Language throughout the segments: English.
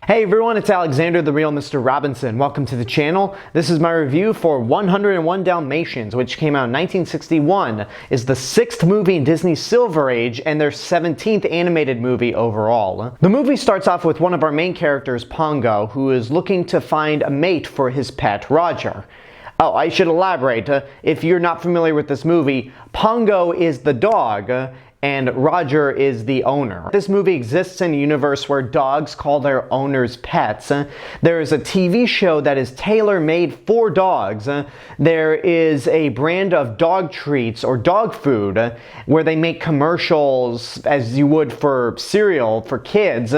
Hey everyone, it's Alexander, the real Mr. Robinson. Welcome to the channel. This is my review for 101 Dalmatians, which came out in 1961, is the 6th movie in Disney's Silver Age, and their 17th animated movie overall. The movie starts off with one of our main characters, Pongo, who is looking to find a mate for his pet, Roger. Oh, I should elaborate. If you're not familiar with this movie, Pongo is the dog, and Roger is the owner. This movie exists in a universe where dogs call their owners pets. There is a TV show that is tailor-made for dogs. There is a brand of dog treats or dog food where they make commercials as you would for cereal for kids.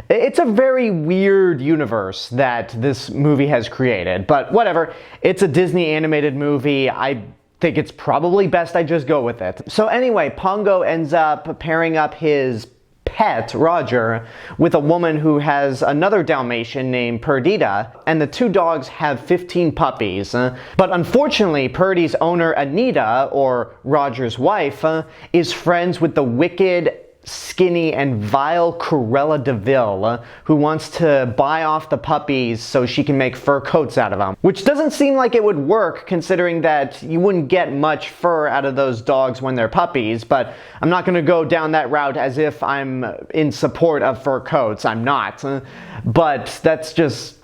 It's a very weird universe that this movie has created, but whatever. It's a Disney animated movie. I think it's probably best I just go with it. So anyway, Pongo ends up pairing up his pet, Roger, with a woman who has another Dalmatian named Perdita, and the two dogs have 15 puppies. But unfortunately, Purdy's owner, Anita, or Roger's wife, is friends with the wicked, skinny, and vile Cruella DeVille, who wants to buy off the puppies so she can make fur coats out of them. Which doesn't seem like it would work, considering that you wouldn't get much fur out of those dogs when they're puppies, but I'm not going to go down that route as if I'm in support of fur coats. I'm not. But that's just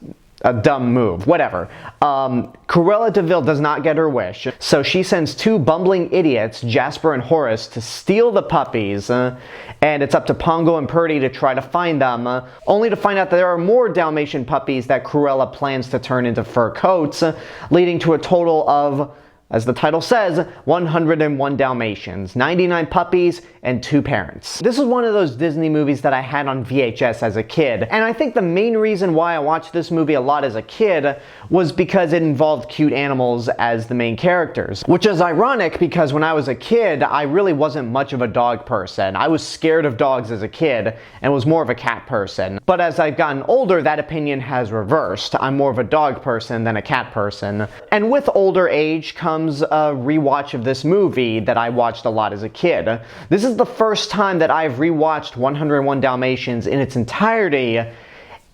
a dumb move. Whatever. Cruella DeVille does not get her wish, so she sends two bumbling idiots, Jasper and Horace, to steal the puppies, and it's up to Pongo and Purdy to try to find them, only to find out that there are more Dalmatian puppies that Cruella plans to turn into fur coats, leading to a total of, as the title says, 101 Dalmatians, 99 puppies, and 2 parents. This is one of those Disney movies that I had on VHS as a kid, and I think the main reason why I watched this movie a lot as a kid was because it involved cute animals as the main characters. Which is ironic because when I was a kid, I really wasn't much of a dog person. I was scared of dogs as a kid and was more of a cat person. But as I've gotten older, that opinion has reversed. I'm more of a dog person than a cat person. And with older age comes a rewatch of this movie that I watched a lot as a kid. This is the first time that I've rewatched 101 Dalmatians in its entirety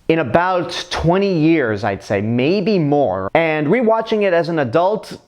in about 20 years, I'd say, maybe more. And rewatching it as an adult,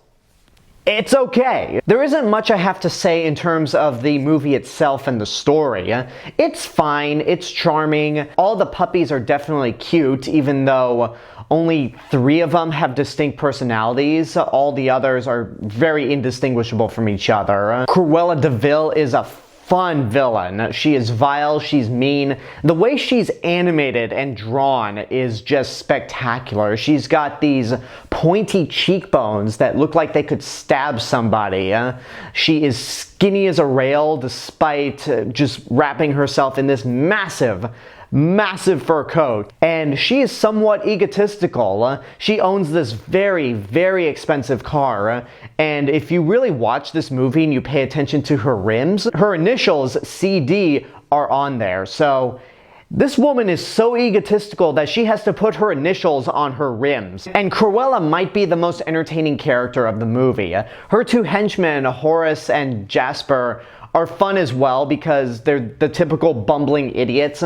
it's okay. There isn't much I have to say in terms of the movie itself and the story. It's fine, it's charming. All the puppies are definitely cute, even though only 3 of them have distinct personalities. All the others are very indistinguishable from each other. Cruella DeVille is a fun villain. She is vile, she's mean. The way she's animated and drawn is just spectacular. She's got these pointy cheekbones that look like they could stab somebody. She is skinny as a rail despite just wrapping herself in this massive fur coat, and she is somewhat egotistical. She owns this very, very expensive car, and if you really watch this movie and you pay attention to her rims, her initials, CD, are on there. So this woman is so egotistical that she has to put her initials on her rims. And Cruella might be the most entertaining character of the movie. Her 2 henchmen, Horace and Jasper, are fun as well because they're the typical bumbling idiots.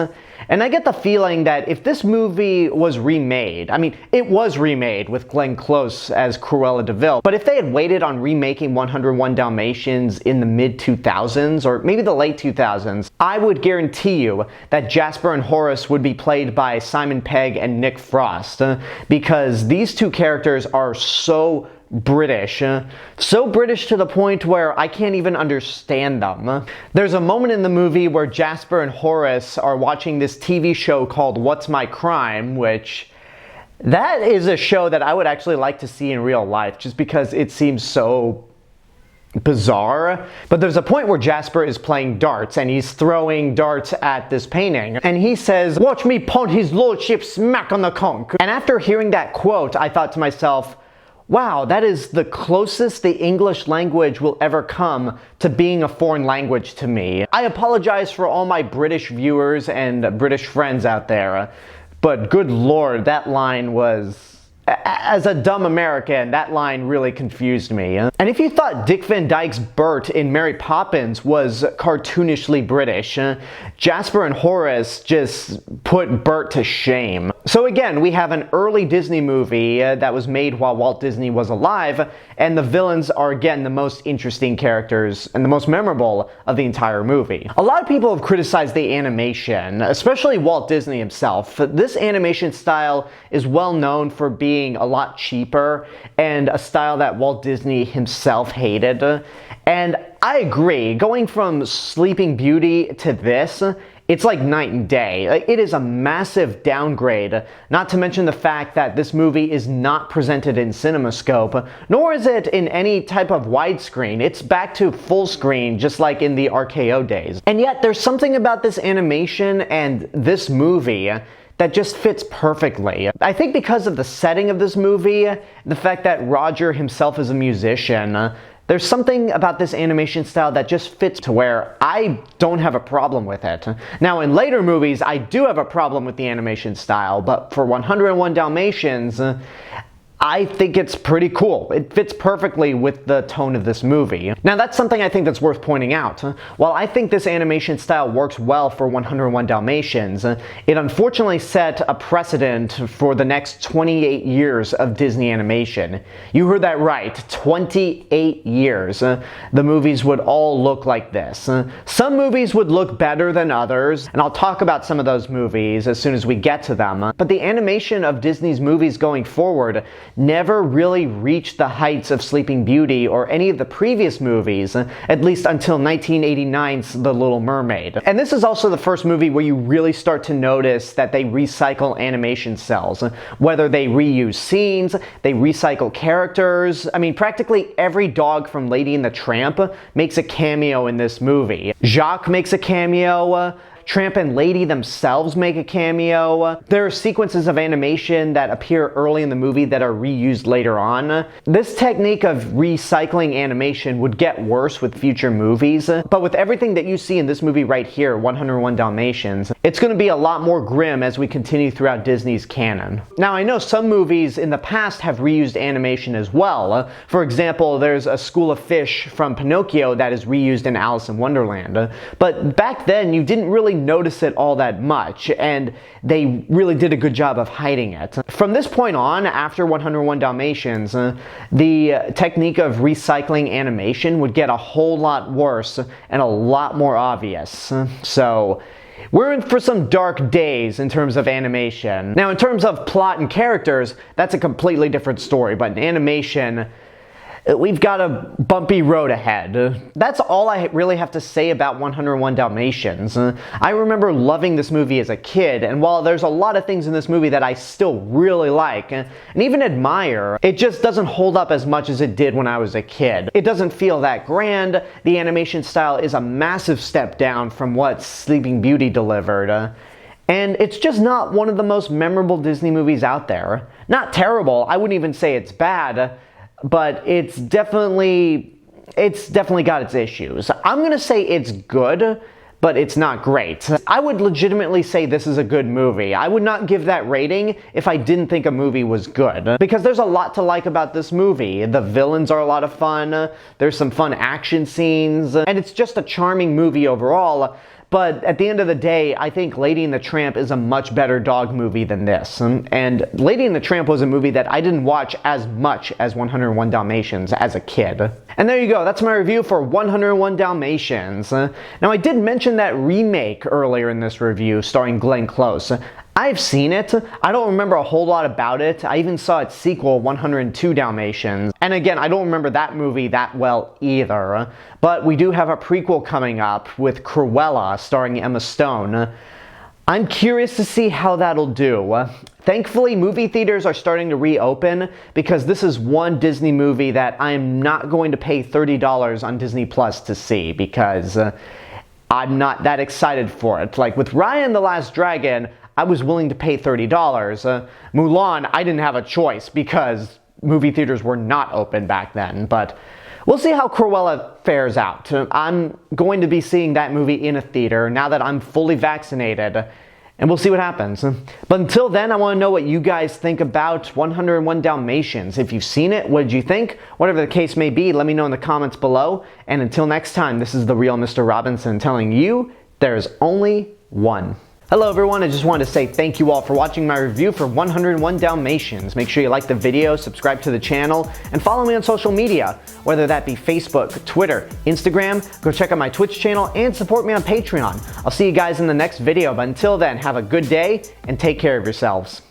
And I get the feeling that if this movie was remade, I mean, it was remade with Glenn Close as Cruella DeVille, but if they had waited on remaking 101 Dalmatians in the mid-2000s, or maybe the late 2000s, I would guarantee you that Jasper and Horace would be played by Simon Pegg and Nick Frost, because these 2 characters are so British. So British to the point where I can't even understand them. There's a moment in the movie where Jasper and Horace are watching this TV show called What's My Crime, which that is a show that I would actually like to see in real life just because it seems so bizarre. But there's a point where Jasper is playing darts and he's throwing darts at this painting and he says, "Watch me punt his lordship smack on the conch." And after hearing that quote, I thought to myself, wow, that is the closest the English language will ever come to being a foreign language to me. I apologize for all my British viewers and British friends out there, but good lord, that line was... As a dumb American, that line really confused me. And if you thought Dick Van Dyke's Bert in Mary Poppins was cartoonishly British, Jasper and Horace just put Bert to shame. So again, we have an early Disney movie that was made while Walt Disney was alive, and the villains are again the most interesting characters and the most memorable of the entire movie. A lot of people have criticized the animation, especially Walt Disney himself. This animation style is well known for being a lot cheaper and a style that Walt Disney himself hated. And I agree, going from Sleeping Beauty to this, it's like night and day. It is a massive downgrade, not to mention the fact that this movie is not presented in CinemaScope, nor is it in any type of widescreen. It's back to full screen, just like in the RKO days. And yet, there's something about this animation and this movie that just fits perfectly. I think because of the setting of this movie, the fact that Roger himself is a musician, there's something about this animation style that just fits to where I don't have a problem with it. Now, in later movies, I do have a problem with the animation style, but for 101 Dalmatians, I think it's pretty cool. It fits perfectly with the tone of this movie. Now, that's something I think that's worth pointing out. While I think this animation style works well for 101 Dalmatians, it unfortunately set a precedent for the next 28 years of Disney animation. You heard that right, 28 years. The movies would all look like this. Some movies would look better than others, and I'll talk about some of those movies as soon as we get to them. But the animation of Disney's movies going forward never really reached the heights of Sleeping Beauty or any of the previous movies, at least until 1989's The Little Mermaid. And this is also the first movie where you really start to notice that they recycle animation cells. Whether they reuse scenes, they recycle characters. I mean, practically every dog from Lady and the Tramp makes a cameo in this movie. Jacques makes a cameo. Tramp and Lady themselves make a cameo. There are sequences of animation that appear early in the movie that are reused later on. This technique of recycling animation would get worse with future movies, but with everything that you see in this movie right here, 101 Dalmatians, it's going to be a lot more grim as we continue throughout Disney's canon. Now, I know some movies in the past have reused animation as well. For example, there's a school of fish from Pinocchio that is reused in Alice in Wonderland. But back then, you didn't really notice it all that much, and they really did a good job of hiding it. From this point on, after 101 Dalmatians, the technique of recycling animation would get a whole lot worse and a lot more obvious. So, we're in for some dark days in terms of animation. Now, in terms of plot and characters, that's a completely different story, but in animation, we've got a bumpy road ahead. That's all I really have to say about 101 Dalmatians. I remember loving this movie as a kid, and while there's a lot of things in this movie that I still really like, and even admire, it just doesn't hold up as much as it did when I was a kid. It doesn't feel that grand. The animation style is a massive step down from what Sleeping Beauty delivered. And it's just not one of the most memorable Disney movies out there. Not terrible, I wouldn't even say it's bad, but it's definitely got its issues. I'm gonna say it's good, but it's not great. I would legitimately say this is a good movie. I would not give that rating if I didn't think a movie was good, because there's a lot to like about this movie. The villains are a lot of fun, there's some fun action scenes, and it's just a charming movie overall. But at the end of the day, I think Lady and the Tramp is a much better dog movie than this. And Lady and the Tramp was a movie that I didn't watch as much as 101 Dalmatians as a kid. And there you go, that's my review for 101 Dalmatians. Now, I did mention that remake earlier in this review starring Glenn Close. I've seen it. I don't remember a whole lot about it. I even saw its sequel, 102 Dalmatians. And again, I don't remember that movie that well either. But we do have a prequel coming up with Cruella starring Emma Stone. I'm curious to see how that'll do. Thankfully, movie theaters are starting to reopen, because this is one Disney movie that I'm not going to pay $30 on Disney Plus to see, because I'm not that excited for it. Like with Raya and the Last Dragon, I was willing to pay $30. Mulan, I didn't have a choice because movie theaters were not open back then, but we'll see how Cruella fares out. I'm going to be seeing that movie in a theater now that I'm fully vaccinated, and we'll see what happens. But until then, I want to know what you guys think about 101 Dalmatians. If you've seen it, what did you think? Whatever the case may be, let me know in the comments below. And until next time, this is the real Mr. Robinson telling you there's only one. Hello everyone, I just wanted to say thank you all for watching my review for 101 Dalmatians. Make sure you like the video, subscribe to the channel, and follow me on social media, whether that be Facebook, Twitter, Instagram. Go check out my Twitch channel and support me on Patreon. I'll see you guys in the next video, but until then, have a good day and take care of yourselves.